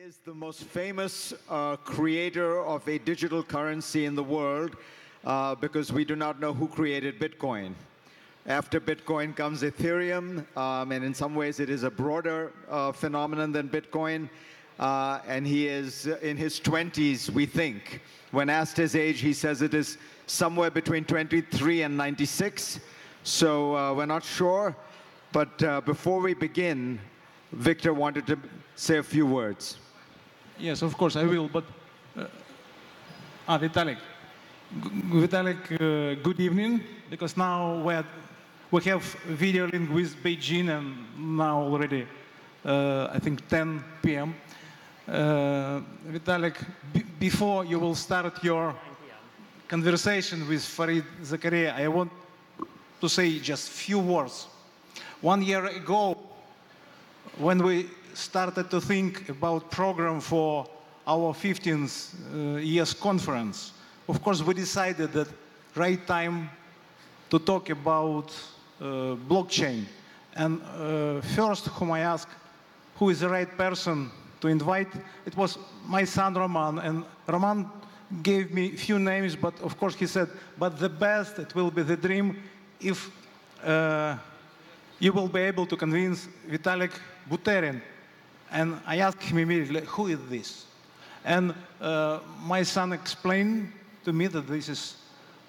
is the most famous creator of a digital currency in the world because we do not know who created Bitcoin. After Bitcoin comes Ethereum, and in some ways it is a broader phenomenon than Bitcoin. And he is in his 20s, we think. When asked his age, he says it is somewhere between 23 and 96. So we're not sure. But before we begin, Victor wanted to say a few words. Yes, of course, I will. But Vitalik, good evening, because now we have video link with Beijing, and now already, I think, 10 p.m. Vitalik, before you will start your conversation with Farid Zakaria, I want to say just few words. 1 year ago, when we started to think about program for our 15th YES conference, of course, we decided that right time to talk about blockchain. And first, whom I asked, who is the right person to invite, it was my son, Roman. And Roman gave me a few names, but of course he said, but the best, it will be the dream if you will be able to convince Vitalik Buterin. And I asked him immediately, who is this? And my son explained to me that this is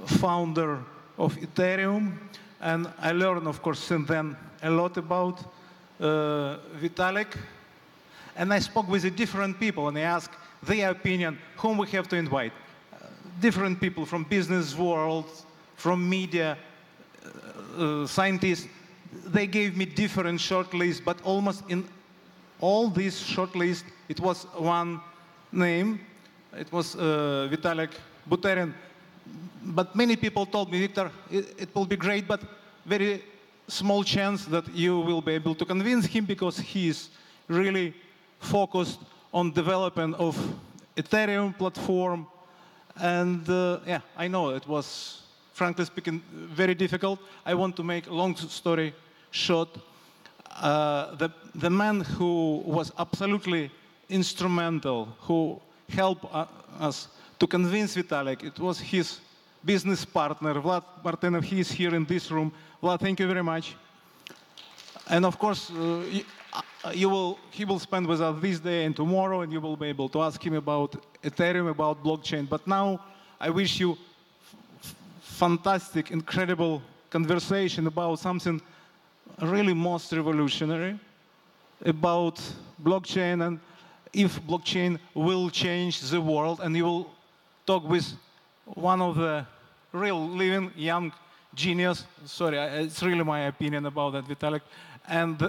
founder of Ethereum. And I learned, of course, since then a lot about Vitalik. And I spoke with the different people, and I asked their opinion, whom we have to invite. Different people from business world, from media, scientists. They gave me different short lists, but almost in all these short lists, it was one name. It was Vitalik Buterin. But many people told me, Victor, it will be great, but very small chance that you will be able to convince him because he is really focused on development of Ethereum platform. And yeah, I know it was, frankly speaking, very difficult. I want to make a long story short. The man who was absolutely instrumental, who helped us to convince Vitalik, it was his business partner, Vlad Martinov. He is here in this room. Vlad, thank you very much. And of course, he will spend with us this day and tomorrow, and you will be able to ask him about Ethereum, about blockchain. But now, I wish you fantastic, incredible conversation about something really most revolutionary, about blockchain, and if blockchain will change the world. And you will talk with one of the real living young genius. Sorry, it's really my opinion about that, Vitalik. And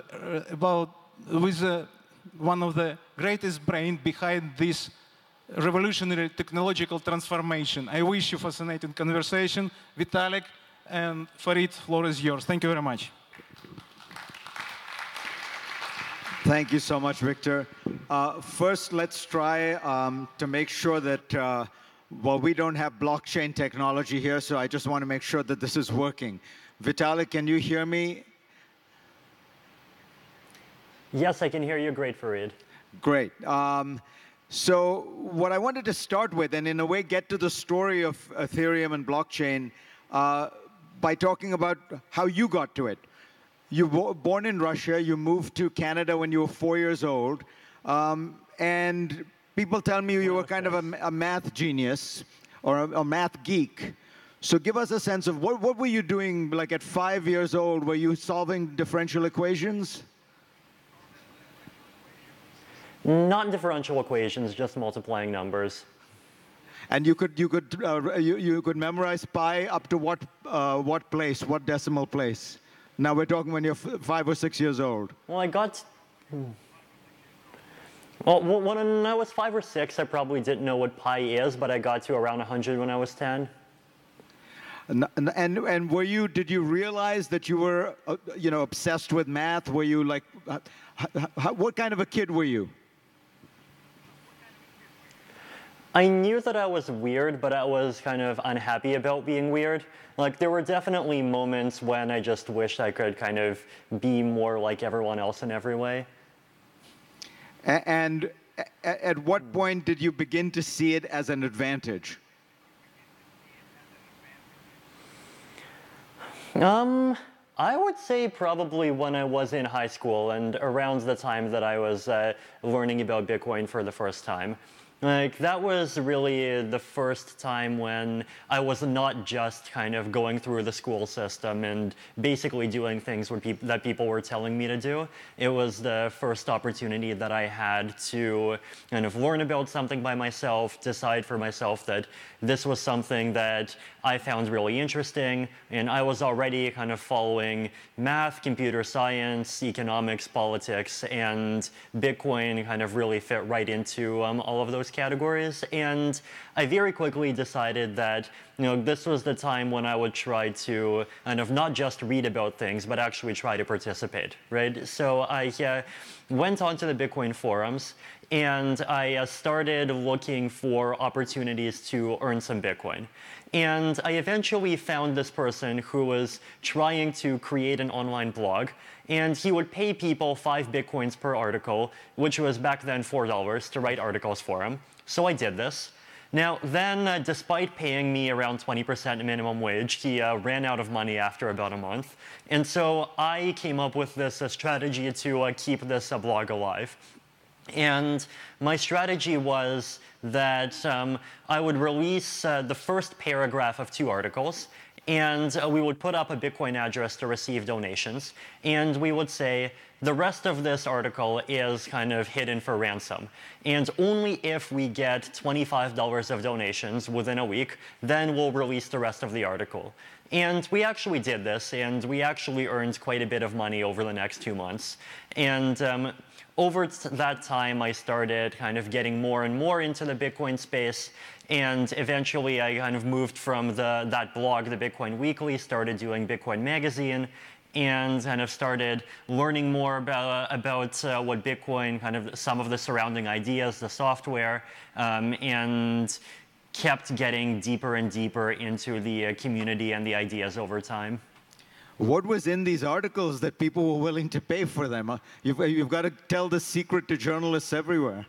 with one of the greatest brain behind this revolutionary technological transformation. I wish you fascinating conversation, Vitalik, and Farid, floor is yours. Thank you very much. Thank you so much, Victor. First, let's try to make sure that, well, we don't have blockchain technology here, so I just want to make sure that this is working. Vitalik, can you hear me? Yes, I can hear you. Great, Farid. Great. So what I wanted to start with, and in a way get to the story of Ethereum and blockchain, by talking about how you got to it. You were born in Russia, you moved to Canada when you were 4 years old, and people tell me you were kind of a math genius or a math geek. So give us a sense of what were you doing like at 5 years old? Were you solving differential equations? Not differential equations, just multiplying numbers. And you could memorize pi up to what place, what decimal place? Now we're talking when you're 5 or 6 years old. Well, well, when I was 5 or 6, I probably didn't know what pi is, but I got to around 100 when I was 10. And did you realize that you were, obsessed with math? Were you like, what kind of a kid were you? I knew that I was weird, but I was kind of unhappy about being weird. Like, there were definitely moments when I just wished I could kind of be more like everyone else in every way. And at what point did you begin to see it as an advantage? I would say probably when I was in high school and around the time that I was learning about Bitcoin for the first time. Like, that was really the first time when I was not just kind of going through the school system and basically doing things that people were telling me to do. It was the first opportunity that I had to kind of learn about something by myself, decide for myself that this was something that I found really interesting, and I was already kind of following math, computer science, economics, politics, and Bitcoin kind of really fit right into all of those categories. And I very quickly decided that this was the time when I would try to kind of not just read about things, but actually try to participate, right? So I went onto the Bitcoin forums, and I started looking for opportunities to earn some Bitcoin. And I eventually found this person who was trying to create an online blog, and he would pay people 5 Bitcoins per article, which was back then $4, to write articles for him. So I did this. Now, then, despite paying me around 20% minimum wage, he ran out of money after about a month. And so I came up with this strategy to keep this blog alive. And my strategy was that I would release the first paragraph of 2 articles, and we would put up a Bitcoin address to receive donations, and we would say, the rest of this article is kind of hidden for ransom. And only if we get $25 of donations within a week, then we'll release the rest of the article. And we actually did this, and we actually earned quite a bit of money over the next 2 months. And over that time, I started kind of getting more and more into the Bitcoin space, and eventually I kind of moved from that blog, the Bitcoin Weekly, started doing Bitcoin Magazine, and kind of started learning more about what Bitcoin, kind of some of the surrounding ideas, the software, and kept getting deeper and deeper into the community and the ideas over time. What was in these articles that people were willing to pay for them? You've got to tell the secret to journalists everywhere.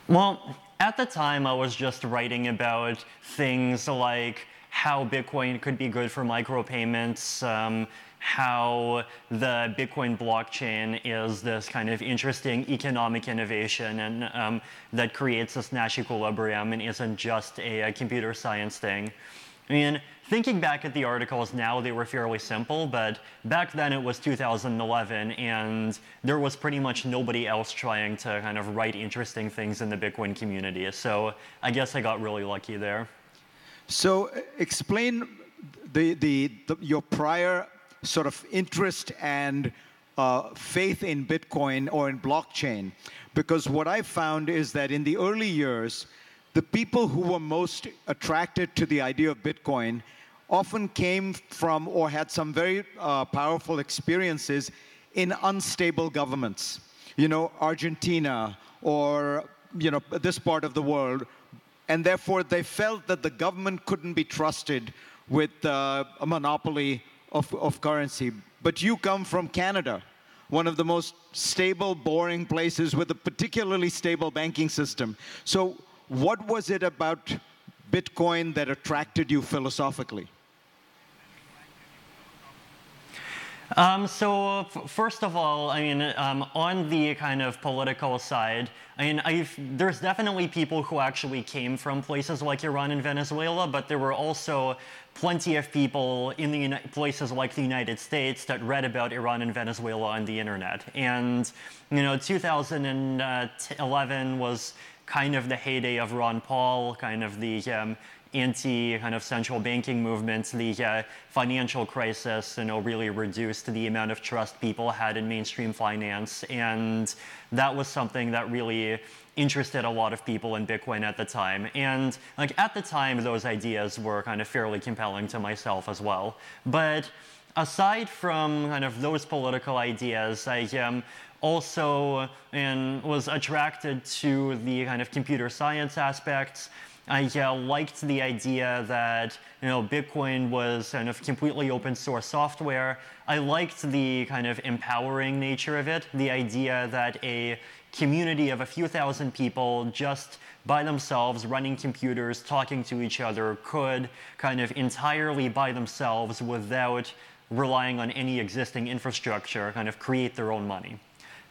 Well, at the time, I was just writing about things like how Bitcoin could be good for micropayments, how the Bitcoin blockchain is this kind of interesting economic innovation and that creates this Nash equilibrium and isn't just a computer science thing. I mean, thinking back at the articles now, they were fairly simple, but back then it was 2011, and there was pretty much nobody else trying to kind of write interesting things in the Bitcoin community. So I guess I got really lucky there. So explain your prior sort of interest and faith in Bitcoin or in blockchain, because what I found is that in the early years, the people who were most attracted to the idea of Bitcoin often came from or had some very powerful experiences in unstable governments. Argentina or, this part of the world. And therefore, they felt that the government couldn't be trusted with a monopoly of currency. But you come from Canada, one of the most stable, boring places with a particularly stable banking system. So what was it about Bitcoin that attracted you philosophically? So first of all, I mean, on the kind of political side, I mean, there's definitely people who actually came from places like Iran and Venezuela, but there were also plenty of people in the places like the United States that read about Iran and Venezuela on the internet. And 2011 was kind of the heyday of Ron Paul, kind of the anti kind of central banking movements. The financial crisis really reduced the amount of trust people had in mainstream finance, and that was something that really interested a lot of people in Bitcoin at the time. And like at the time, those ideas were kind of fairly compelling to myself as well. But aside from kind of those political ideas, I also was attracted to the kind of computer science aspects. I liked the idea that Bitcoin was kind of completely open source software. I liked the kind of empowering nature of it, the idea that a community of a few thousand people just by themselves running computers, talking to each other, could kind of entirely by themselves without relying on any existing infrastructure kind of create their own money.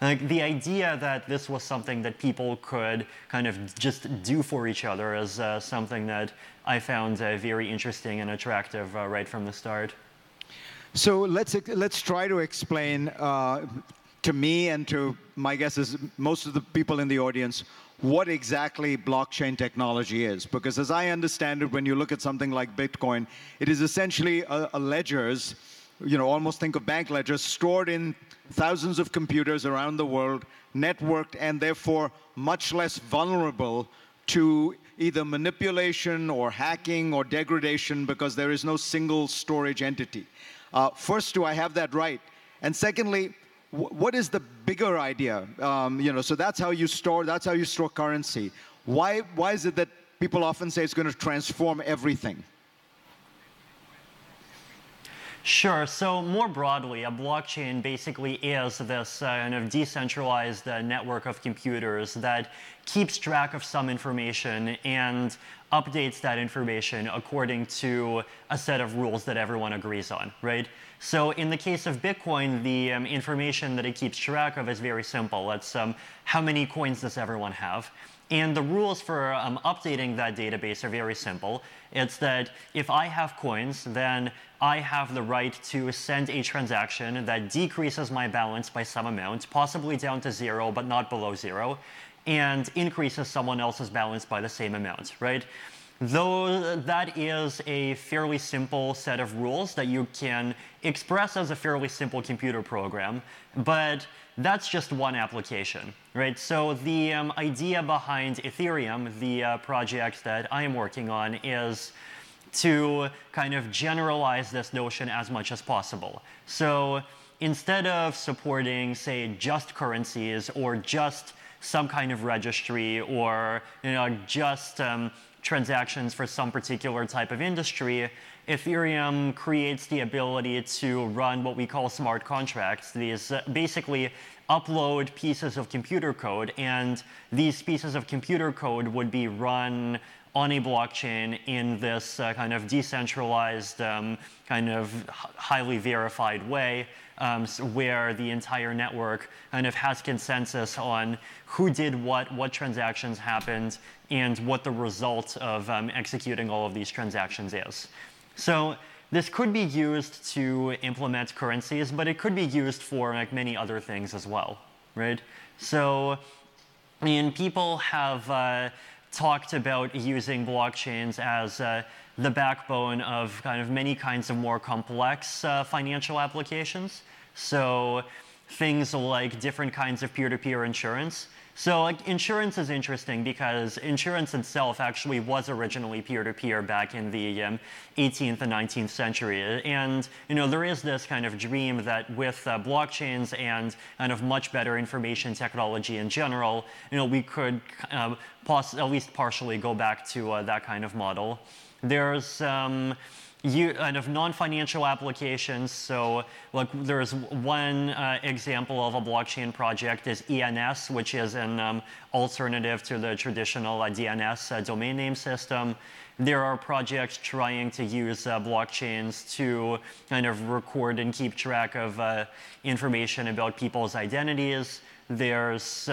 Like the idea that this was something that people could kind of just do for each other is something that I found very interesting and attractive right from the start. So let's try to explain to me and to my guess is most of the people in the audience what exactly blockchain technology is. Because as I understand it, when you look at something like Bitcoin, it is essentially a ledgers, almost think of bank ledgers stored in thousands of computers around the world, networked, and therefore much less vulnerable to either manipulation or hacking or degradation because there is no single storage entity. First, do I have that right? And secondly, what is the bigger idea? So that's how you store currency. Why is it that people often say it's going to transform everything? Sure. So more broadly, a blockchain basically is this kind of decentralized network of computers that keeps track of some information and updates that information according to a set of rules that everyone agrees on, right? So in the case of Bitcoin, the information that it keeps track of is very simple. It's how many coins does everyone have? And the rules for updating that database are very simple. It's that if I have coins, then I have the right to send a transaction that decreases my balance by some amount, possibly down to 0, but not below 0, and increases someone else's balance by the same amount, right? Though that is a fairly simple set of rules that you can express as a fairly simple computer program, but that's just one application, right? So the idea behind Ethereum, the project that I am working on, is to kind of generalize this notion as much as possible. So instead of supporting, say, just currencies or just some kind of registry or just transactions for some particular type of industry, Ethereum creates the ability to run what we call smart contracts. These basically upload pieces of computer code, and these pieces of computer code would be run on a blockchain in this kind of decentralized, kind of highly verified way, where the entire network kind of has consensus on who did what transactions happened, and what the result of executing all of these transactions is. So this could be used to implement currencies, but it could be used for like many other things as well, right? So, I mean, people have talked about using blockchains as the backbone of kind of many kinds of more complex financial applications. So things like different kinds of peer-to-peer insurance. So like insurance is interesting because insurance itself actually was originally peer-to-peer back in the 18th and 19th century. And there is this kind of dream that with blockchains and kind of much better information technology in general, we could at least partially go back to that kind of model. There's kind of non-financial applications. So like there's one example of a blockchain project is ENS, which is an alternative to the traditional DNS domain name system. There are projects trying to use blockchains to kind of record and keep track of information about people's identities. There's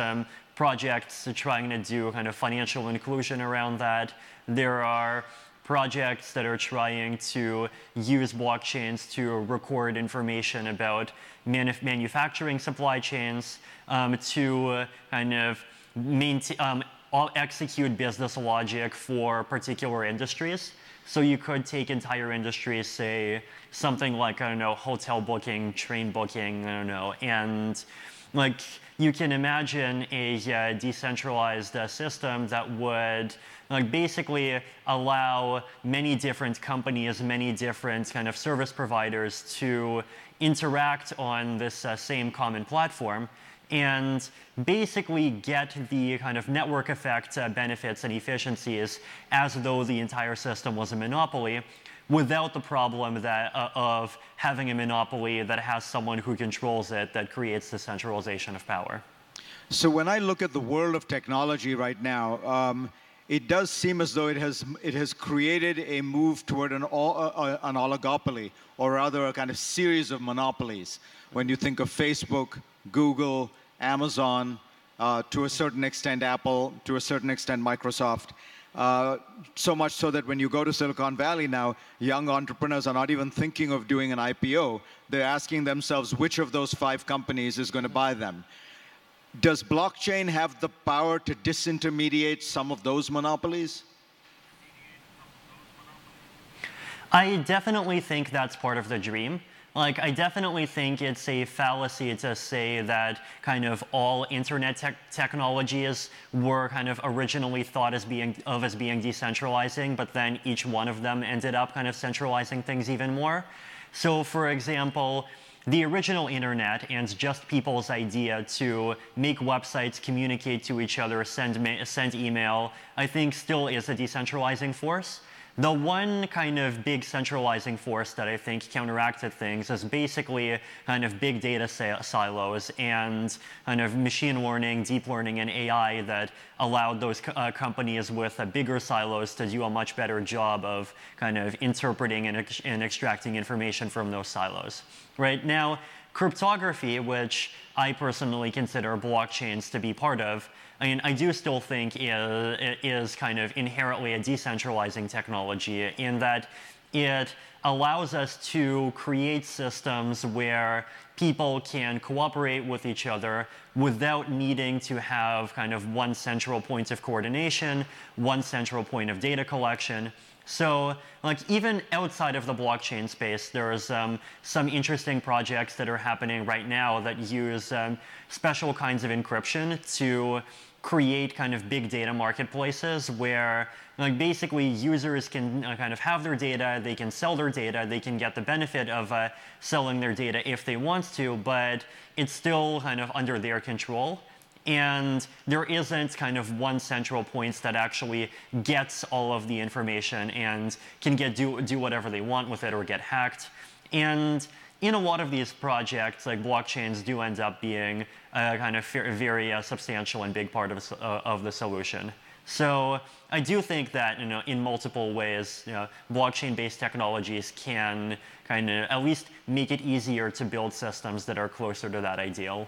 projects trying to do kind of financial inclusion around that. There are projects that are trying to use blockchains to record information about manufacturing supply chains, to kind of execute business logic for particular industries. So you could take entire industries, say something like, I don't know, hotel booking, train booking, I don't know, and like you can imagine a decentralized system that would like basically allow many different companies, many different kind of service providers to interact on this same common platform and basically get the kind of network effect benefits and efficiencies as though the entire system was a monopoly, without the problem that, of having a monopoly that has someone who controls it that creates the centralization of power. So when I look at the world of technology right now, it does seem as though it has created a move toward an oligopoly, or rather a kind of series of monopolies. When you think of Facebook, Google, Amazon, to a certain extent Apple, to a certain extent Microsoft, so much so that when you go to Silicon Valley now, young entrepreneurs are not even thinking of doing an IPO. They're asking themselves which of those 5 companies is going to buy them. Does blockchain have the power to disintermediate some of those monopolies? I definitely think that's part of the dream. Like, I definitely think it's a fallacy to say that kind of all internet technologies were kind of originally thought as being decentralizing, but then each one of them ended up kind of centralizing things even more. So, for example, the original internet and just people's idea to make websites, communicate to each other, send email, I think still is a decentralizing force. The one kind of big centralizing force that I think counteracted things is basically kind of big data silos and kind of machine learning, deep learning, and AI that allowed those companies with bigger silos to do a much better job of kind of interpreting and extracting information from those silos. Right now, cryptography, which I personally consider blockchains to be part of, I mean, I do still think it is kind of inherently a decentralizing technology in that it allows us to create systems where people can cooperate with each other without needing to have kind of one central point of coordination, one central point of data collection. So, like, even outside of the blockchain space, there's some interesting projects that are happening right now that use special kinds of encryption to create kind of big data marketplaces where, like, basically users can kind of have their data, they can sell their data, they can get the benefit of selling their data if they want to, but it's still kind of under their control. And there isn't kind of one central point that actually gets all of the information and can do whatever they want with it or get hacked. And in a lot of these projects, like blockchains do end up being a kind of very substantial and big part of the solution. So I do think that, in multiple ways, blockchain-based technologies can kind of at least make it easier to build systems that are closer to that ideal.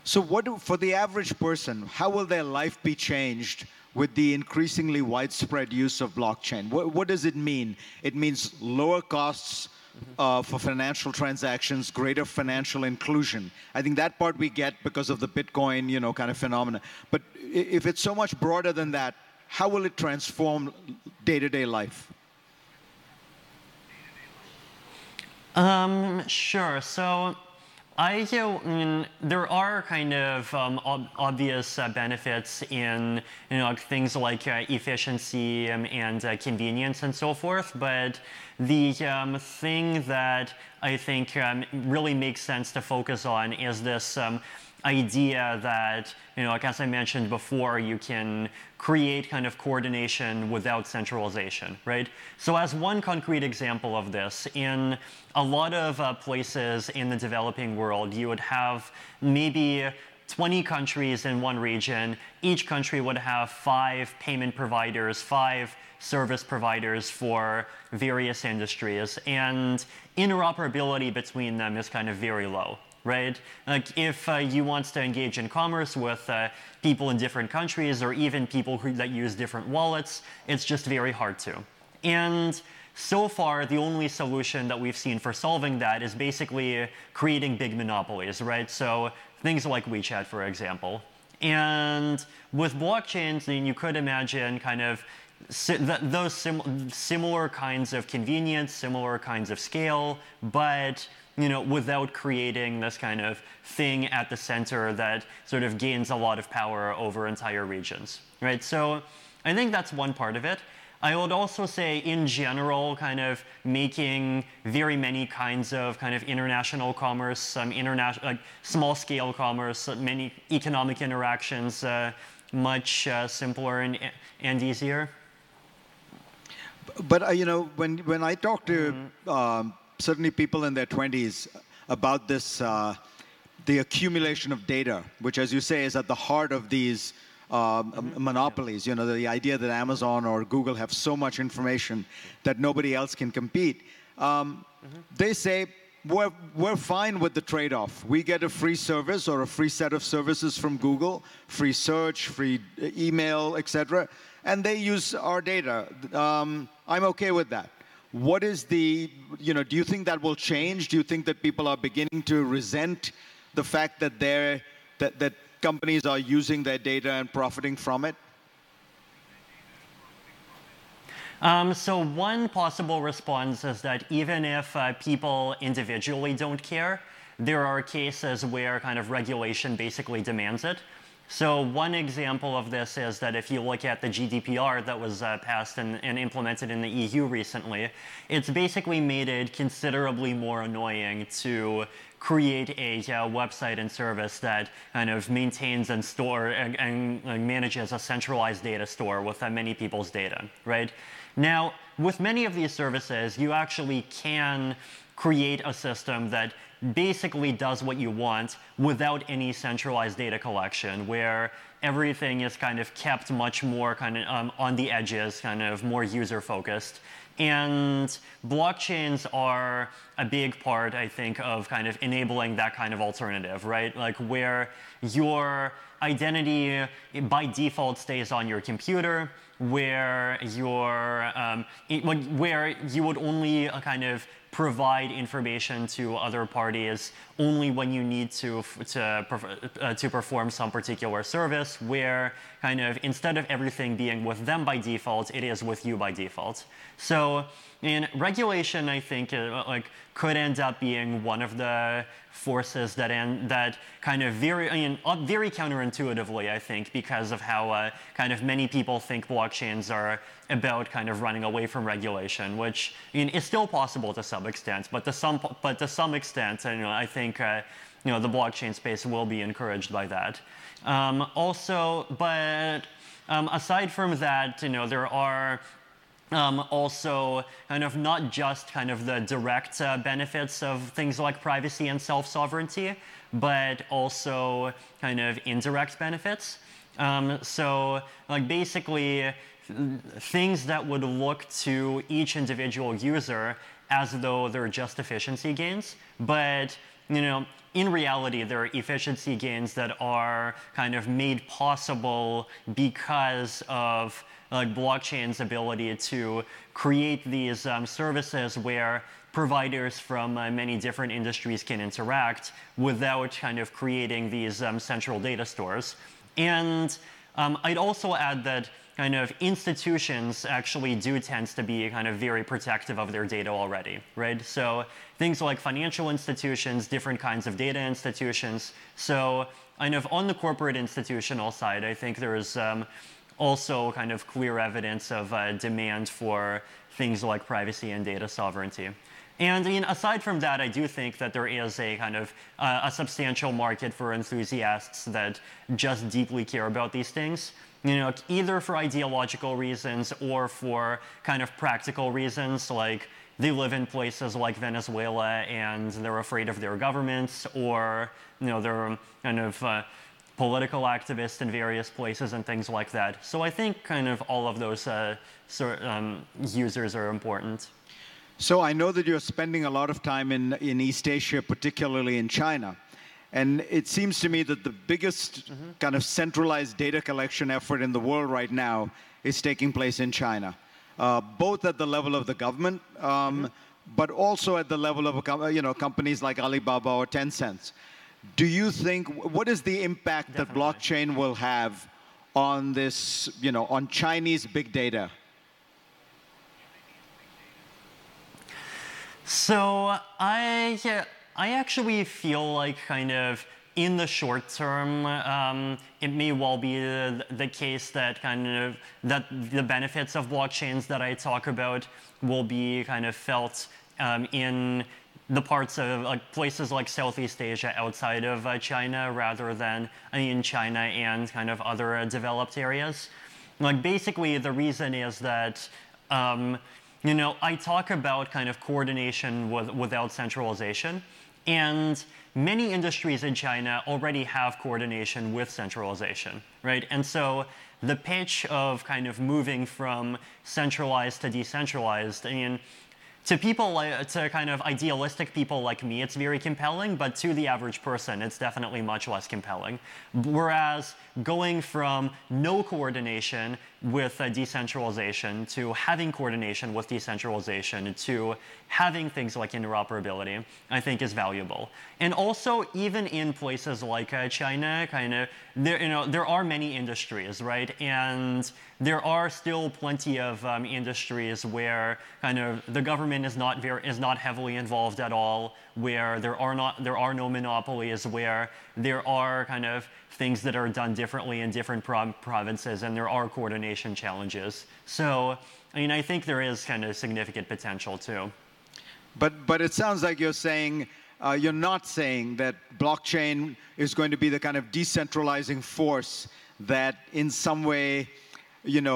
So for the average person, how will their life be changed with the increasingly widespread use of blockchain? What does it mean? It means lower costs for financial transactions, greater financial inclusion. I think that part we get because of the Bitcoin, kind of phenomena. But if it's so much broader than that, how will it transform day-to-day life? Sure. So I mean, there are kind of obvious benefits in things like efficiency and convenience and so forth, but the thing that I think really makes sense to focus on is this idea that, like as I mentioned before, you can create kind of coordination without centralization, right? So as one concrete example of this, in a lot of places in the developing world, you would have maybe 20 countries in one region. Each country would have 5 payment providers, 5 service providers for various industries, and interoperability between them is kind of very low. Right? Like if you want to engage in commerce with people in different countries or even people that use different wallets, it's just very hard to. And so far, the only solution that we've seen for solving that is basically creating big monopolies, right? So things like WeChat, for example. And with blockchains, then you could imagine kind of those similar kinds of convenience, similar kinds of scale, but without creating this kind of thing at the center that sort of gains a lot of power over entire regions, right? So I think that's one part of it. I would also say, in general, kind of making very many kinds of kind of international commerce, like small-scale commerce, many economic interactions much simpler and easier. But when I talk to certainly people in their 20s about this, the accumulation of data, which, as you say, is at the heart of these monopolies, the idea that Amazon or Google have so much information that nobody else can compete. They say, we're fine with the trade-off. We get a free service or a free set of services from Google, free search, free email, etc., and they use our data. I'm okay with that. What is the, do you think that will change? Do you think that people are beginning to resent the fact that that companies are using their data and profiting from it? So one possible response is that even if people individually don't care, there are cases where kind of regulation basically demands it. So one example of this is that if you look at the GDPR that was passed and implemented in the EU recently, it's basically made it considerably more annoying to create a website and service that kind of maintains and and manages a centralized data store with many people's data, right? Now, with many of these services, you actually can create a system that basically does what you want without any centralized data collection, where everything is kind of kept much more kind of on the edges, kind of more user-focused. And blockchains are a big part, I think, of kind of enabling that kind of alternative, right? Like where your identity by default stays on your computer, where where you would only kind of provide information to other parties only when you need to perform some particular service, where kind of instead of everything being with them by default, it is with you by default. So in regulation, I think could end up being one of the forces that kind of very counterintuitively, I think, because of how kind of many people think blockchains are about kind of running away from regulation, which is still possible to some extent, but to some extent, I think the blockchain space will be encouraged by that. Aside from that, there are also kind of not just kind of the direct benefits of things like privacy and self-sovereignty, but also kind of indirect benefits. So like basically things that would look to each individual user as though they're just efficiency gains, but in reality, there are efficiency gains that are kind of made possible because of blockchain's ability to create these services where providers from many different industries can interact without kind of creating these central data stores. And I'd also add that kind of institutions actually do tend to be kind of very protective of their data already, right? So things like financial institutions, different kinds of data institutions. So kind of on the corporate institutional side, I think there is also kind of clear evidence of demand for things like privacy and data sovereignty. And aside from that, I do think that there is a kind of a substantial market for enthusiasts that just deeply care about these things, either for ideological reasons or for kind of practical reasons, like they live in places like Venezuela and they're afraid of their governments, or they're kind of political activists in various places and things like that. So I think kind of all of those users are important. So I know that you're spending a lot of time in East Asia, particularly in China. And it seems to me that the biggest kind of centralized data collection effort in the world right now is taking place in China, both at the level of the government, but also at the level of companies like Alibaba or Tencent. Do you think, what is the impact that blockchain will have on this, on Chinese big data? So I actually feel like kind of in the short term, it may well be the case that that the benefits of blockchains that I talk about will be kind of felt in the parts of places like Southeast Asia outside of China rather than in China and kind of other developed areas. Like basically the reason is that I talk about kind of coordination without centralization, and many industries in China already have coordination with centralization, right? And so the pitch of kind of moving from centralized to decentralized, to people, to kind of idealistic people like me, it's very compelling, but to the average person, it's definitely much less compelling. Whereas going from no coordination with decentralization to having coordination with decentralization to having things like interoperability, I think is valuable. And also, even in places like China, there are many industries, right? And there are still plenty of industries where kind of the government is not heavily involved at all, where there are no monopolies, where there are kind of things that are done differently in different provinces, and there are coordination challenges. So, I think there is kind of significant potential too. But it sounds like you're not saying that blockchain is going to be the kind of decentralizing force that in some way, kind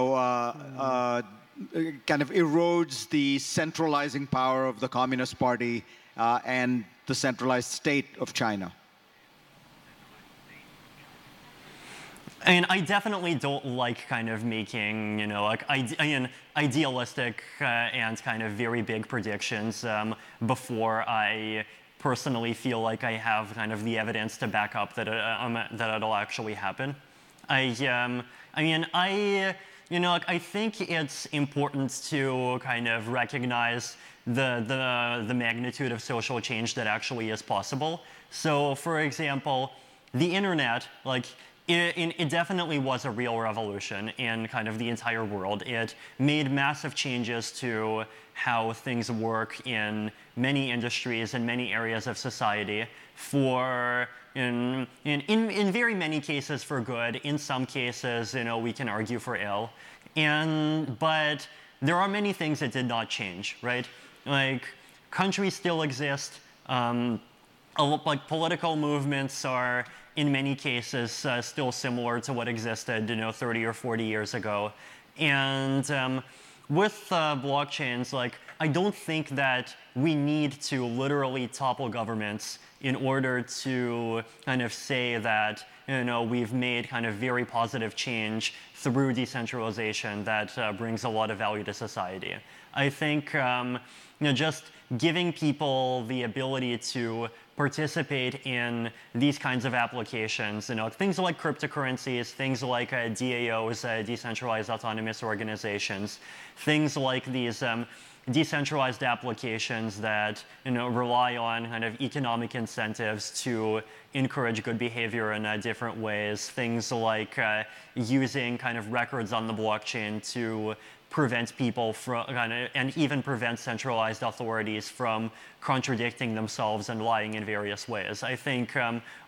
of erodes the centralizing power of the Communist Party and the centralized state of China. And I definitely don't like kind of making, idealistic and kind of very big predictions before I personally feel like I have kind of the evidence to back up that it'll actually happen. I think it's important to kind of recognize the magnitude of social change that actually is possible. So, for example, the internet, it definitely was a real revolution in kind of the entire world. It made massive changes to how things work in many industries and many areas of society in very many cases for good. In some cases, we can argue for ill. But there are many things that did not change, right? Like countries still exist. Political movements are in many cases still similar to what existed 30 or 40 years ago. And with blockchains, I don't think that we need to literally topple governments in order to kind of say that we've made kind of very positive change through decentralization that brings a lot of value to society. I think just giving people the ability to participate in these kinds of applications, things like cryptocurrencies, things like DAOs, decentralized autonomous organizations, things like these decentralized applications that rely on kind of economic incentives to encourage good behavior in different ways, things like using kind of records on the blockchain to prevent people from and even prevent centralized authorities from contradicting themselves and lying in various ways. I think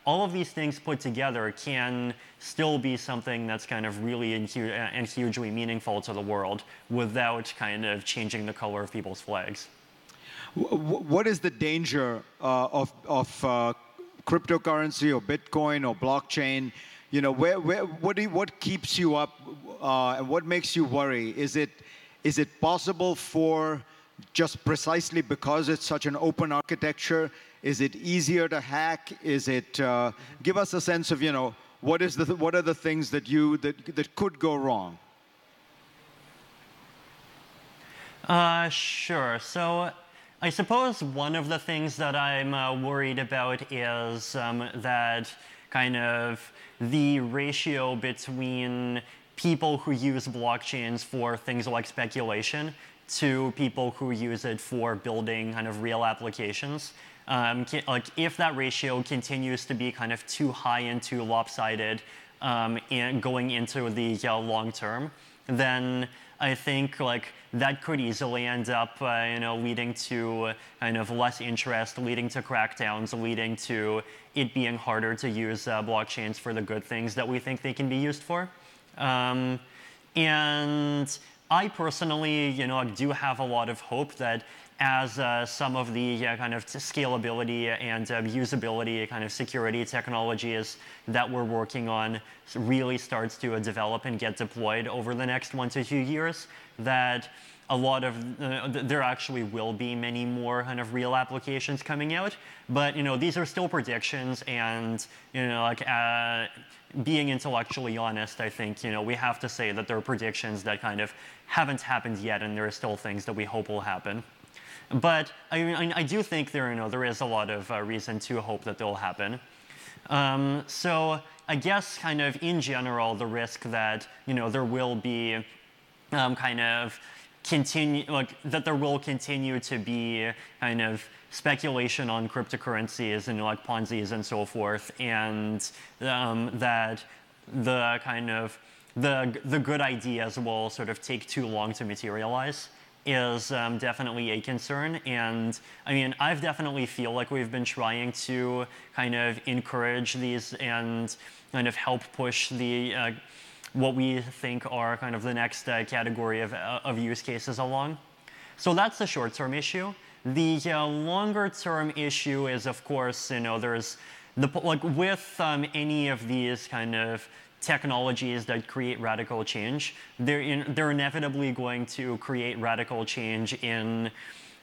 all of these things put together can still be something that's kind of really and hugely meaningful to the world without kind of changing the color of people's flags. What is the danger of cryptocurrency or Bitcoin or blockchain? What keeps you up and what makes you worry? Is it possible for, just precisely because it's such an open architecture, is it easier to hack? Is it give us a sense of what are the things that could go wrong? Sure. So I suppose one of the things that I'm worried about is that kind of the ratio between people who use blockchains for things like speculation to people who use it for building kind of real applications. If that ratio continues to be kind of too high and too lopsided and going into the long term, then I think like that could easily end up, leading to kind of less interest, leading to crackdowns, leading to it being harder to use blockchains for the good things that we think they can be used for. And I personally, do have a lot of hope that as some of the kind of scalability and usability kind of security technologies that we're working on really starts to develop and get deployed over the next 1 to 2 years, that a lot of, there actually will be many more kind of real applications coming out. But, these are still predictions, and, being intellectually honest, I think, we have to say that there are predictions that kind of haven't happened yet, and there are still things that we hope will happen. But I do think there is a lot of reason to hope that they'll happen. So I guess kind of in general, the risk that there will be that there will continue to be kind of speculation on cryptocurrencies and like Ponzi's and so forth, and that the kind of the good ideas will sort of take too long to materialize is definitely a concern. And I mean, I've definitely feel like we've been trying to kind of encourage these and kind of help push the what we think are kind of the next category of use cases along. So that's the short-term issue. The longer-term issue is, of course, there's with any of these kind of technologies that create radical change, they're inevitably going to create radical change in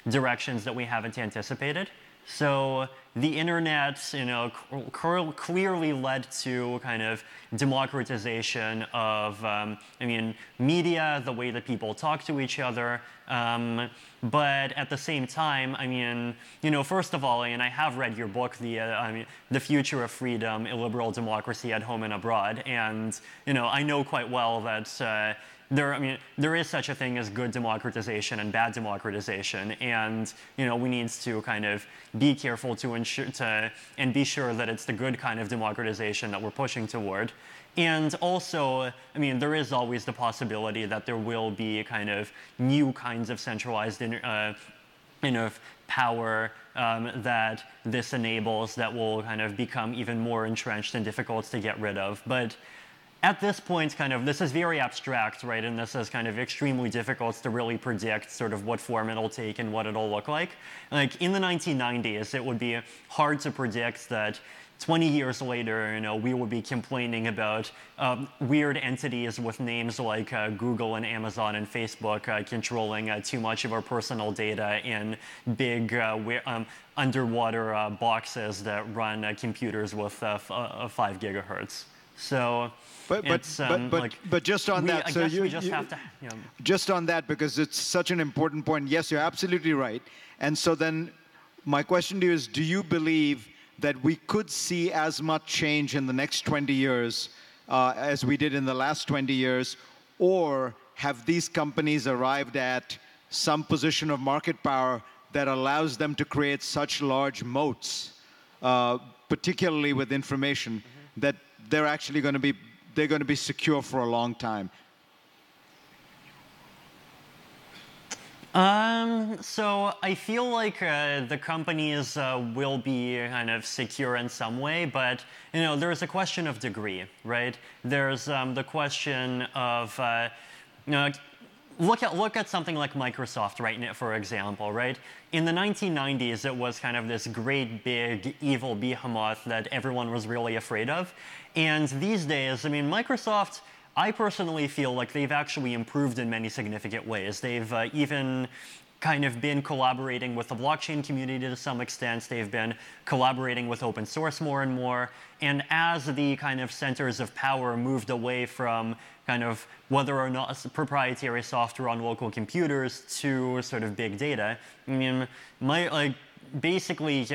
directions that we haven't anticipated. So the internet, clearly led to kind of democratization of, media, the way that people talk to each other. But at the same time, first of all, and I have read your book, The Future of Freedom, Illiberal Democracy at Home and Abroad, and I know quite well that there is such a thing as good democratization and bad democratization, and we need to kind of be careful to ensure and be sure that it's the good kind of democratization that we're pushing toward. And also, there is always the possibility that there will be kind of new kinds of centralized power that this enables that will kind of become even more entrenched and difficult to get rid of. But at this point, this is very abstract, right? And this is kind of extremely difficult to really predict sort of what form it'll take and what it'll look like. Like in the 1990s, it would be hard to predict that 20 years later, we would be complaining about weird entities with names like Google and Amazon and Facebook controlling too much of our personal data in big underwater boxes that run computers with 5 gigahertz. So, but just on that, so we just have to, just on that, because it's such an important point. Yes, you're absolutely right. And so then, my question to you is: do you believe that we could see as much change in the next 20 years as we did in the last 20 years, or have these companies arrived at some position of market power that allows them to create such large moats, particularly with information, that they're actually going to be secure for a long time? So I feel like the companies will be kind of secure in some way, but there's a question of degree, right? There's the question of look at something like Microsoft right now, for example, right? In the 1990s, it was kind of this great big evil behemoth that everyone was really afraid of, and these days, Microsoft, I personally feel like they've actually improved in many significant ways. They've even kind of been collaborating with the blockchain community to some extent. They've been collaborating with open source more and more. And as the kind of centers of power moved away from kind of whether or not proprietary software on local computers to sort of big data, basically,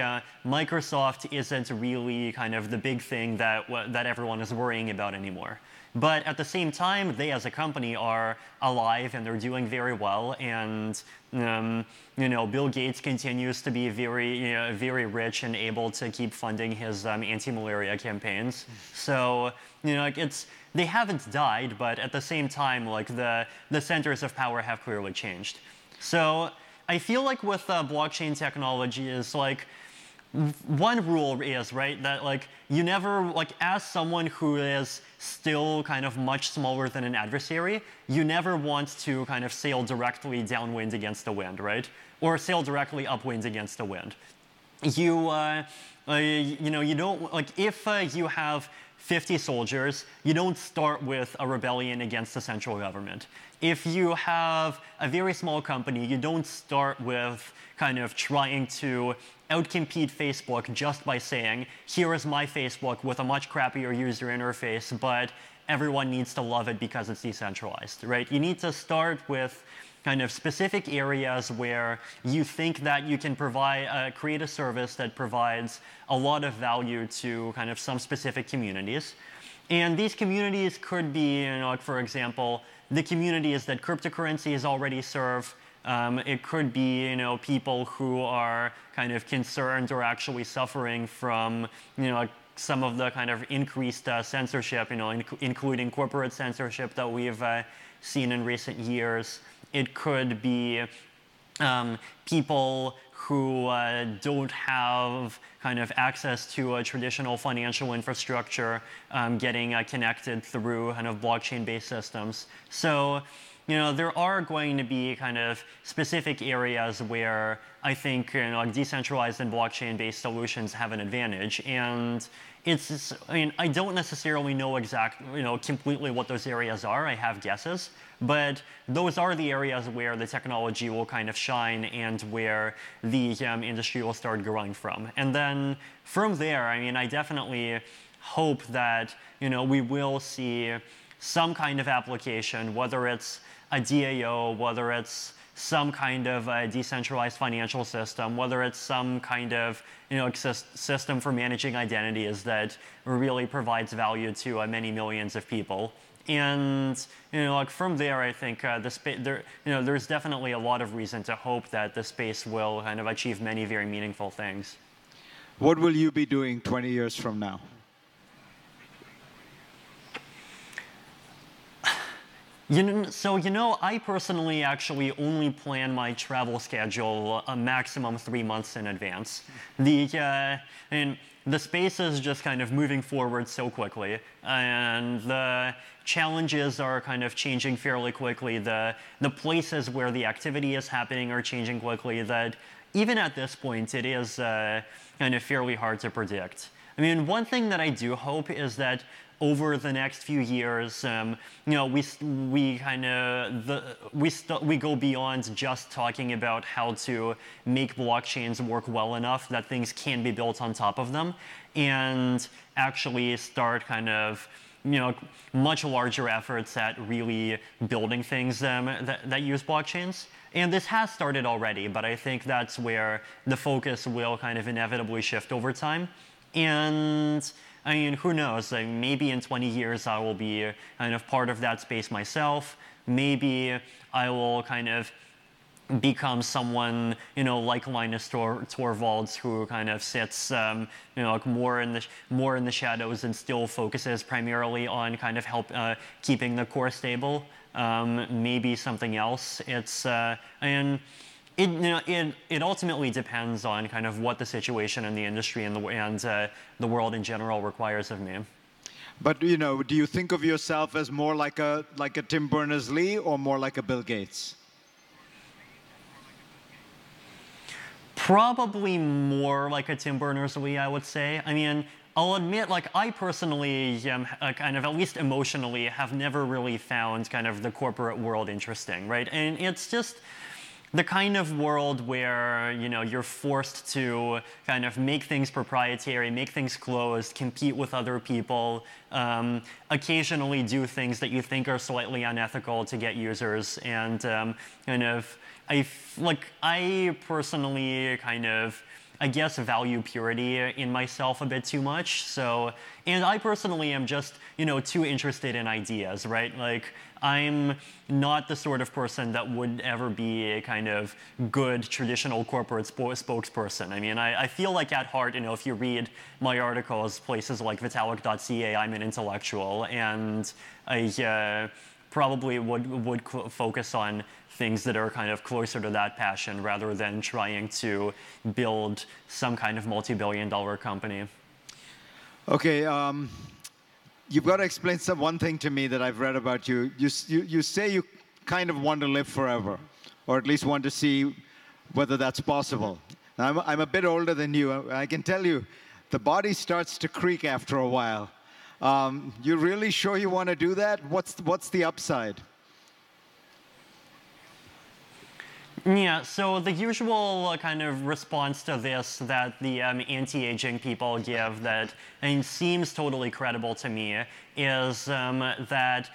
Microsoft isn't really kind of the big thing that everyone is worrying about anymore. But at the same time, they as a company are alive and they're doing very well. And Bill Gates continues to be very rich and able to keep funding his anti-malaria campaigns. So they haven't died, but at the same time, like the centers of power have clearly changed. So I feel like with blockchain technology is like, one rule is, right, that like you never, like as someone who is still kind of much smaller than an adversary, you never want to kind of sail directly downwind against the wind, right? Or sail directly upwind against the wind. You don't, like if you have 50 soldiers, you don't start with a rebellion against the central government. If you have a very small company, you don't start with kind of trying to outcompete Facebook just by saying, here is my Facebook with a much crappier user interface, but everyone needs to love it because it's decentralized, right? You need to start with kind of specific areas where you think that you can provide, create a service that provides a lot of value to kind of some specific communities. And these communities could be, like for example, the communities that cryptocurrencies already serve. It could be, people who are kind of concerned or actually suffering from, like some of the kind of increased censorship, including corporate censorship that we've seen in recent years. It could be people who don't have kind of access to a traditional financial infrastructure getting connected through kind of blockchain-based systems. So, there are going to be kind of specific areas where I think like decentralized and blockchain-based solutions have an advantage. And I don't necessarily know completely what those areas are. I have guesses, but those are the areas where the technology will kind of shine and where the industry will start growing from. And then from there, I definitely hope that we will see some kind of application, whether it's a DAO, whether it's some kind of a decentralized financial system, whether it's some kind of system for managing identities that really provides value to many millions of people. And like from there, I think there's definitely a lot of reason to hope that the space will kind of achieve many very meaningful things. What will you be doing 20 years from now? I personally actually only plan my travel schedule a maximum 3 months in advance. The space is just kind of moving forward so quickly, and the challenges are kind of changing fairly quickly. The places where the activity is happening are changing quickly, that even at this point, it is kind of fairly hard to predict. One thing that I do hope is that over the next few years, we go beyond just talking about how to make blockchains work well enough that things can be built on top of them, and actually start kind of much larger efforts at really building things that use blockchains. And this has started already, but I think that's where the focus will kind of inevitably shift over time. And who knows? Maybe in 20 years I will be kind of part of that space myself. Maybe I will kind of become someone, like Linus Torvalds, who kind of sits, like more in the shadows and still focuses primarily on kind of keeping the core stable. Maybe something else. It ultimately depends on kind of what the situation in the industry and the world in general requires of me. But do you think of yourself as more like a Tim Berners-Lee or more like a Bill Gates? Probably more like a Tim Berners-Lee, I would say. I'll admit, like, I personally kind of, at least emotionally, have never really found kind of the corporate world interesting, right? And it's just the kind of world where, you're forced to kind of make things proprietary, make things closed, compete with other people, occasionally do things that you think are slightly unethical to get users, and I personally kind of I guess, value purity in myself a bit too much. So, and I personally am just, too interested in ideas, right? Like, I'm not the sort of person that would ever be a kind of good traditional corporate spokesperson. I mean, I feel like at heart, if you read my articles, places like Vitalik.ca, I'm an intellectual, and I probably would focus on things that are kind of closer to that passion rather than trying to build some kind of multi-billion-dollar company. Okay. You've got to explain one thing to me that I've read about you. You say you kind of want to live forever, or at least want to see whether that's possible. I'm a bit older than you. I can tell you, the body starts to creak after a while. You really sure you want to do that? What's the upside? Yeah, so the usual kind of response to this that the anti-aging people give that seems totally credible to me is that,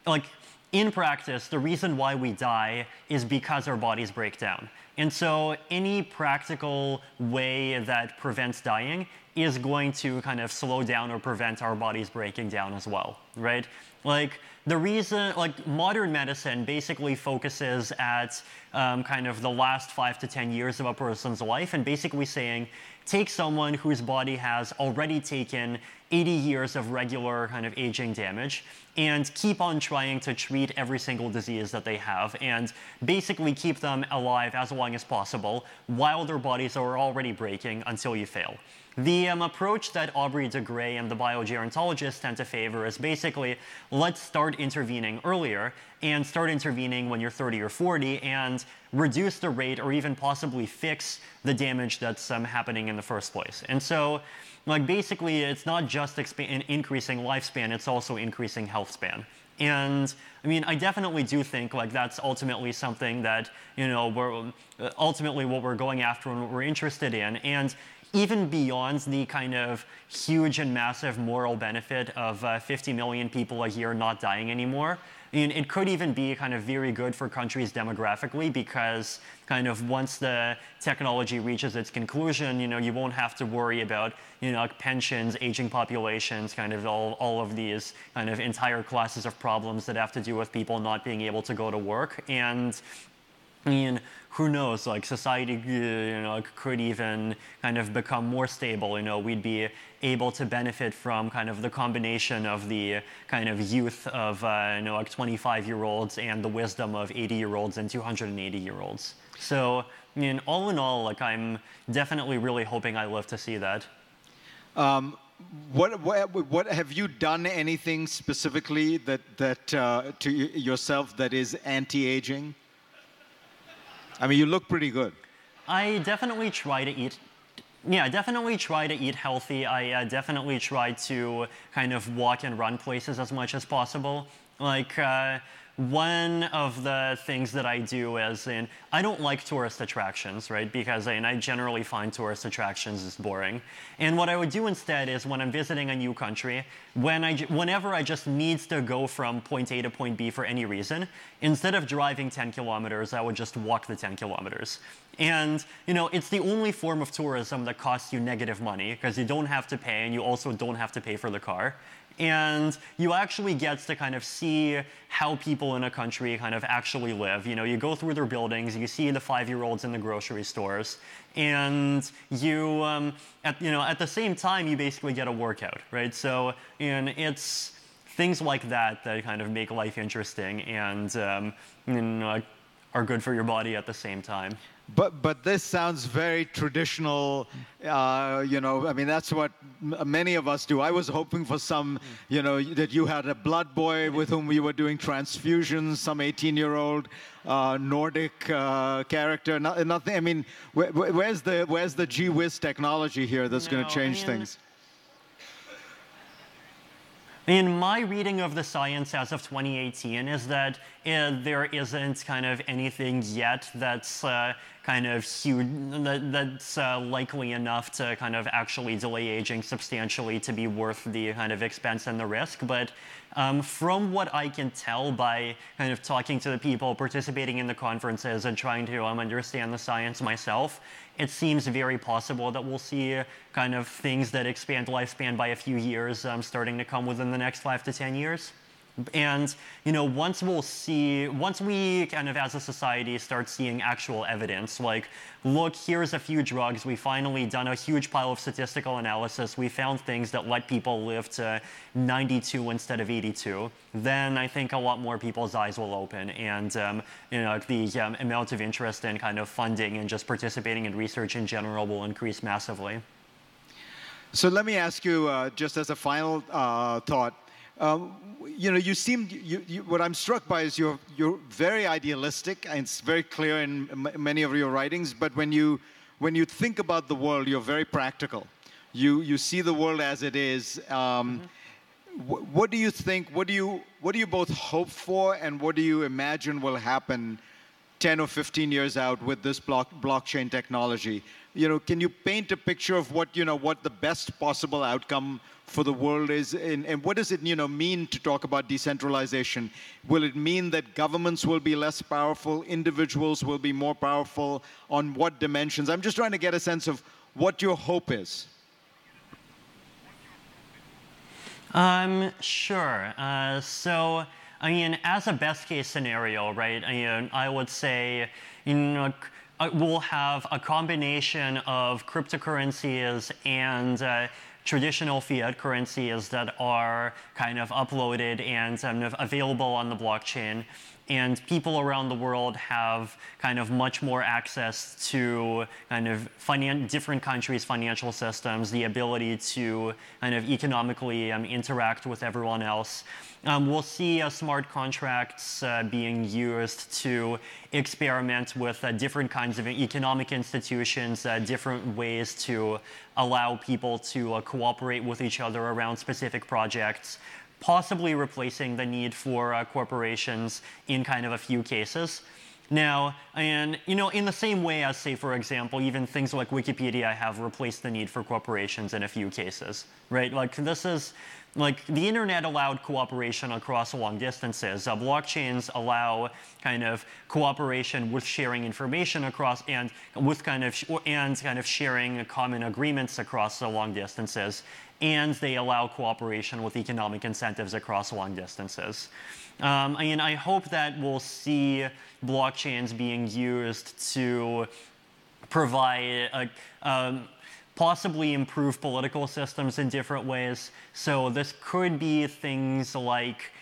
like, in practice, the reason why we die is because our bodies break down. And so any practical way that prevents dying is going to kind of slow down or prevent our bodies breaking down as well, right? Like, the reason, like, modern medicine basically focuses at kind of the last 5 to 10 years of a person's life and basically saying, take someone whose body has already taken 80 years of regular kind of aging damage and keep on trying to treat every single disease that they have and basically keep them alive as long as possible while their bodies are already breaking until you fail. The approach that Aubrey de Grey and the biogerontologists tend to favor is basically, let's start intervening earlier and start intervening when you're 30 or 40 and reduce the rate or even possibly fix the damage that's happening in the first place. And so, like, basically, it's not just increasing lifespan, it's also increasing health span. And I mean, I definitely do think like that's ultimately something that, we're ultimately what we're going after and what we're interested in. And even beyond the kind of huge and massive moral benefit of 50 million people a year not dying anymore, I mean, it could even be kind of very good for countries demographically because kind of once the technology reaches its conclusion, you won't have to worry about, like pensions, aging populations, kind of all of these kind of entire classes of problems that have to do with people not being able to go to work. And I mean, who knows, like society, could even kind of become more stable. We'd be able to benefit from kind of the combination of the kind of youth of, like 25-year-olds and the wisdom of 80-year-olds and 280-year-olds. So, I mean, all in all, like I'm definitely really hoping I live to see that. What have you done anything specifically that to yourself that is anti-aging? I mean, you look pretty good. I definitely try to eat. Yeah, I definitely try to eat healthy. I definitely try to kind of walk and run places as much as possible. Like, one of the things that I do is, I don't like tourist attractions, right? Because I generally find tourist attractions is boring. And what I would do instead is when I'm visiting a new country, whenever I just need to go from point A to point B for any reason, instead of driving 10 kilometers, I would just walk the 10 kilometers. And, it's the only form of tourism that costs you negative money because you don't have to pay and you also don't have to pay for the car. And you actually get to kind of see how people in a country kind of actually live. You go through their buildings, you see the 5-year-olds in the grocery stores, and you, at the same time, you basically get a workout, right? So, it's things like that that kind of make life interesting and are good for your body at the same time. But this sounds very traditional, I mean, that's what many of us do. I was hoping for some, that you had a blood boy with whom you were doing transfusions, some 18-year-old Nordic character. Nothing. I mean, where's the gee whiz technology here that's going to change things? In my reading of the science as of 2018 is that there isn't kind of anything yet that's kind of huge, that's likely enough to kind of actually delay aging substantially to be worth the kind of expense and the risk. But from what I can tell by kind of talking to the people participating in the conferences and trying to understand the science myself, it seems very possible that we'll see kind of things that expand lifespan by a few years starting to come within the next 5 to 10 years. And once we kind of as a society start seeing actual evidence, like, look, here's a few drugs, we finally done a huge pile of statistical analysis, we found things that let people live to 92 instead of 82, then I think a lot more people's eyes will open, and the amount of interest in kind of funding and just participating in research in general will increase massively. So let me ask you, just as a final thought. What I'm struck by is you're very idealistic, and it's very clear in many of your writings. But when you think about the world, you're very practical. You see the world as it is. What do you think? What do you both hope for, and what do you imagine will happen 10 or 15 years out with this blockchain technology? Can you paint a picture of what the best possible outcome for the world is, and what does it mean to talk about decentralization? Will it mean that governments will be less powerful, individuals will be more powerful? On what dimensions? I'm just trying to get a sense of what your hope is. Sure. So, I mean, as a best case scenario, right? I would say, we'll have a combination of cryptocurrencies and traditional fiat currencies that are kind of uploaded and available on the blockchain. And people around the world have kind of much more access to kind of different countries' financial systems, the ability to kind of economically interact with everyone else. We'll see smart contracts being used to experiment with different kinds of economic institutions, different ways to allow people to cooperate with each other around specific projects, possibly replacing the need for corporations in kind of a few cases. Now, in the same way as, say, for example, even things like Wikipedia have replaced the need for corporations in a few cases, right? Like, this is, like, the internet allowed cooperation across long distances. Blockchains allow kind of cooperation with sharing information across and with kind of sharing common agreements across long distances. And they allow cooperation with economic incentives across long distances. I hope that we'll see blockchains being used to provide possibly improve political systems in different ways. So this could be things like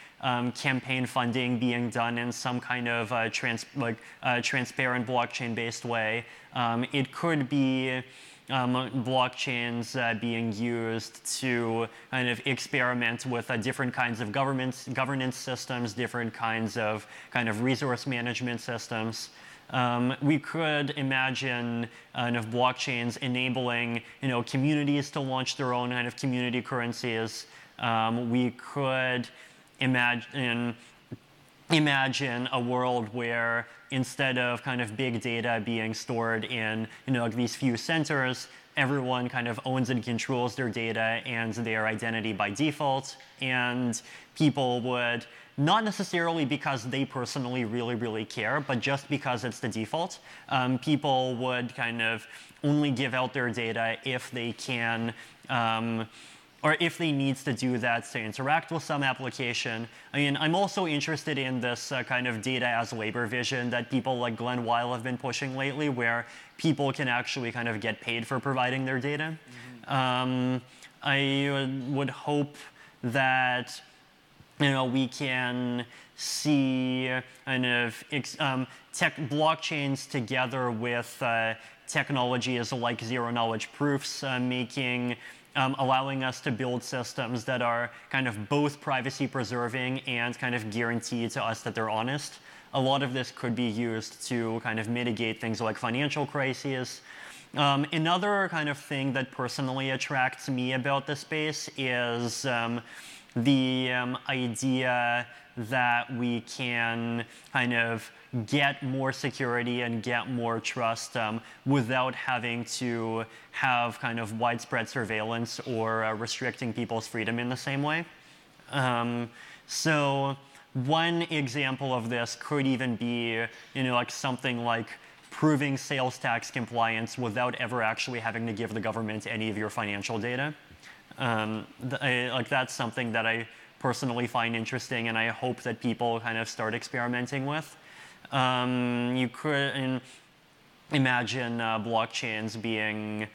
campaign funding being done in some kind of transparent blockchain-based way. It could be blockchains being used to kind of experiment with different kinds of governance systems, different kinds of kind of resource management systems. We could imagine blockchains enabling communities to launch their own kind of community currencies. We could imagine a world where instead of kind of big data being stored in like these few centers, everyone kind of owns and controls their data and their identity by default, and people would, not necessarily because they personally really care, but just because it's the default, people would kind of only give out their data if they can or if they need to do that to interact with some application. I mean, I'm also interested in this kind of data as labor vision that people like Glenn Weil have been pushing lately, where people can actually kind of get paid for providing their data. I would hope that we can see kind of blockchains together with technologies like zero-knowledge proofs, allowing us to build systems that are kind of both privacy-preserving and kind of guarantee to us that they're honest. A lot of this could be used to kind of mitigate things like financial crises. Another kind of thing that personally attracts me about this space is the idea that we can kind of get more security and get more trust without having to have kind of widespread surveillance or restricting people's freedom in the same way. So one example of this could even be, like something like proving sales tax compliance without ever actually having to give the government any of your financial data. Like that's something that I personally find interesting, and I hope that people kind of start experimenting with. You could imagine blockchains being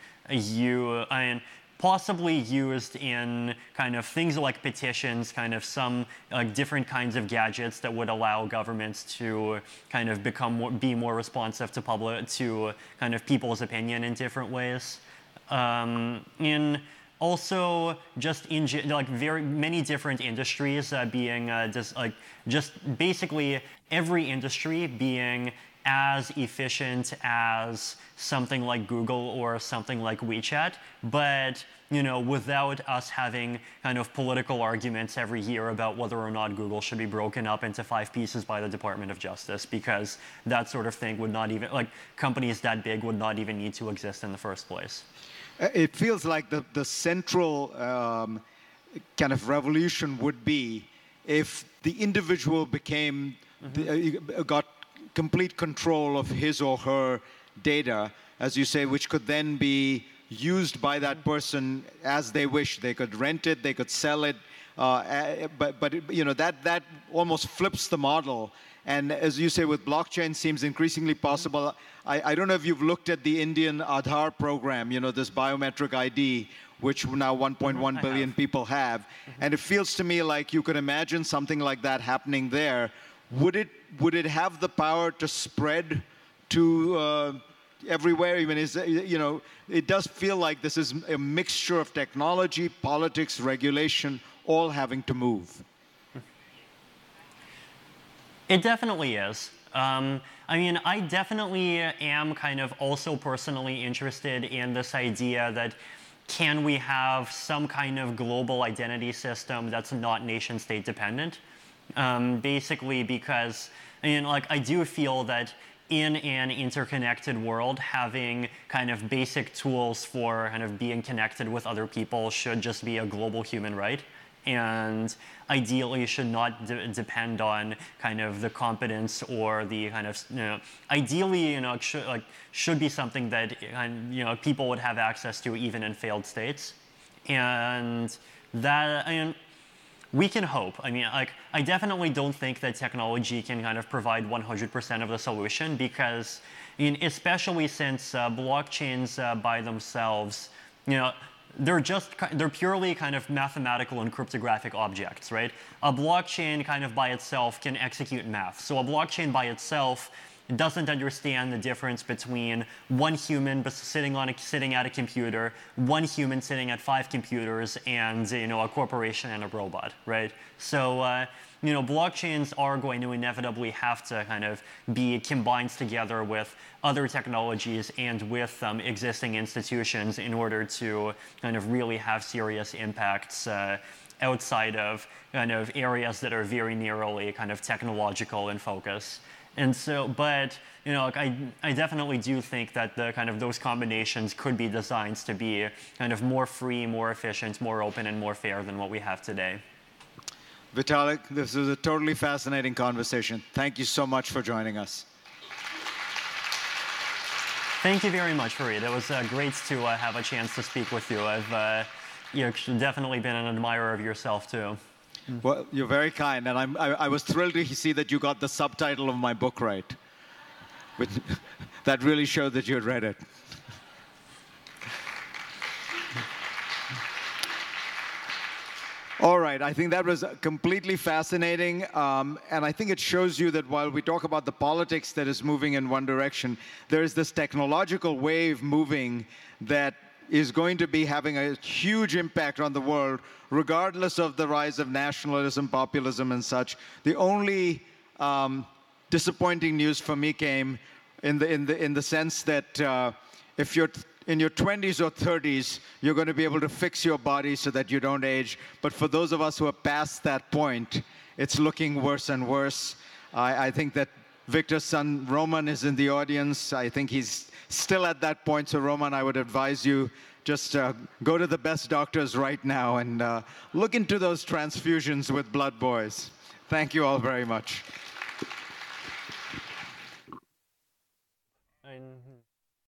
possibly used in kind of things like petitions, kind of some different kinds of gadgets that would allow governments to kind of be more responsive to kind of people's opinion in different ways. Also, just in like very many different industries being just basically every industry being as efficient as something like Google or something like WeChat, but without us having kind of political arguments every year about whether or not Google should be broken up into 5 pieces by the Department of Justice, because that sort of thing would not even, like companies that big would not even need to exist in the first place. It feels like the central kind of revolution would be if the individual became, got complete control of his or her data, as you say, which could then be used by that person as they wish. They could rent it, they could sell it, but that almost flips the model. And as you say, with blockchain, seems increasingly possible. I don't know if you've looked at the Indian Aadhaar program, this biometric ID, which now 1.1 billion people have. And it feels to me like you could imagine something like that happening there. Would it have the power to spread to everywhere? Even it does feel like this is a mixture of technology, politics, regulation, all having to move. It definitely is. I definitely am kind of also personally interested in this idea that can we have some kind of global identity system that's not nation-state dependent? Basically because, I do feel that in an interconnected world, having kind of basic tools for kind of being connected with other people should just be a global human right. And ideally should not depend on kind of the competence or the kind of, ideally, should be something that, people would have access to even in failed states. And that, we can hope. I definitely don't think that technology can kind of provide 100% of the solution because, especially since blockchains by themselves, they're purely kind of mathematical and cryptographic objects, right? A blockchain kind of by itself can execute math. So a blockchain by itself doesn't understand the difference between one human sitting at a computer, one human sitting at 5 computers, and a corporation and a robot, right? So blockchains are going to inevitably have to kind of be combined together with other technologies and with existing institutions in order to kind of really have serious impacts outside of kind of areas that are very narrowly kind of technological in focus. And so, but I definitely do think that the kind of those combinations could be designed to be kind of more free, more efficient, more open, and more fair than what we have today. Vitalik, this was a totally fascinating conversation. Thank you so much for joining us. Thank you very much, Fareed. It was great to have a chance to speak with you. I've definitely been an admirer of yourself, too. Well, you're very kind, and I was thrilled to see that you got the subtitle of my book right. That really showed that you had read it. All right, I think that was completely fascinating, and I think it shows you that while we talk about the politics that is moving in one direction, there is this technological wave moving that is going to be having a huge impact on the world, regardless of the rise of nationalism, populism, and such. The only disappointing news for me came in the sense that if you're in your 20s or 30s, you're going to be able to fix your body so that you don't age. But for those of us who are past that point, it's looking worse and worse. I think that Victor's son, Roman, is in the audience. I think he's still at that point. So, Roman, I would advise you just go to the best doctors right now and look into those transfusions with blood boys. Thank you all very much.